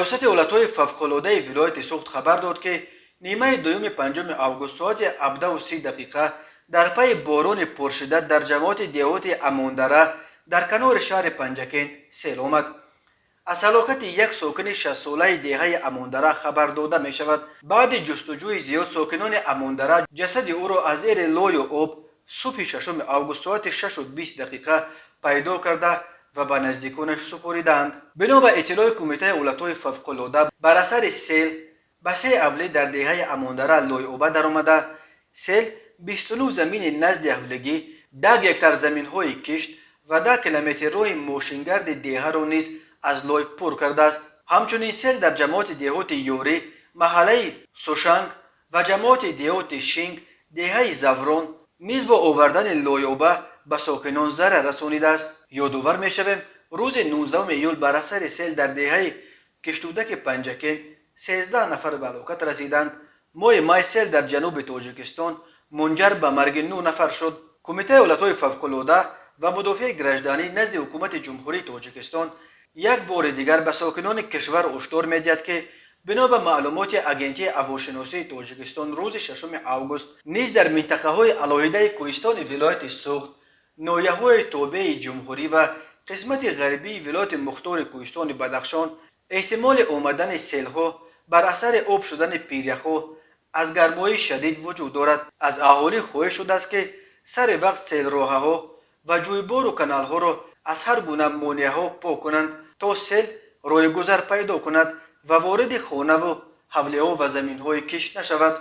ریاست دولت‌های فوق‌العاده ولایت سوخت خبر داد که نیمه دوم پنجم آگوست ساعت 17:30 در پی باران پرشدت در جماعت دیهات اماندره در کنار شهر پنجکین سیل آمد. از هلاکت یک ساکن 60 ساله دیهه اماندره خبر داده می شود. بعد جستجوی زیاد ساکنان اماندره جسد او را از زیر لای آب صبح 6 آگوست ساعت 6:20 پیدا کرده و به نزدیکانش سپاریدند. بنا به اطلاع کمیته حالتهای فوق‌العاده بر اثر سیل به 3 اولی در دیهه اماندره لای آب درآمده. سیل 29 زمین نزد اولگی، 10 هکتار زمین‌های کشت و 10 کیلومتر راه ماشینگرد دیهه را نیز از لای پر کرده است. همچنین سیل در جماعت دیهات یوری، محله سوشنگ و جماعت دیهات شینگ، دیهه زوران نیز با آوردن لای آب به ساکنان ضرر رسانیده است. یادآور می‌شویم روز 19 ایول بر اثر سیل در دیهه کشتودک پنجکین 13 نفر به هلاکت رسیدند. ماه مای سیل در جنوب تاجیکستان منجر به مرگ 9 نفر شد. کمیته حالتهای فوق‌العاده و مدافع گرجدانی نزد حکومت جمهوری تاجیکستان یک بار دیگر به ساکنان کشور هشدار می‌دهد که بنا به معلومات اگنتی هواشناسی تاجیکستان روز 6 آگوست نیز در منطقه‌های علیحده کوهستان ولایت سوخت، ناحیه‌های تابع جمهوری و قسمت غربی ولایت مختار کوهستان بدخشان احتمال آمدن سیل‌ها بر اثر آب شدن پیریخ‌ها از گرمای شدید وجود دارد. از اهالی خواهش شده است که سر وقت سیل راه‌ها و جویبار و کانال‌ها را از هر گونه مانع‌ها پاک کنند تا سیل راه گذر پیدا کند و وارد خانه و حوله ها و زمین های کشت نشود.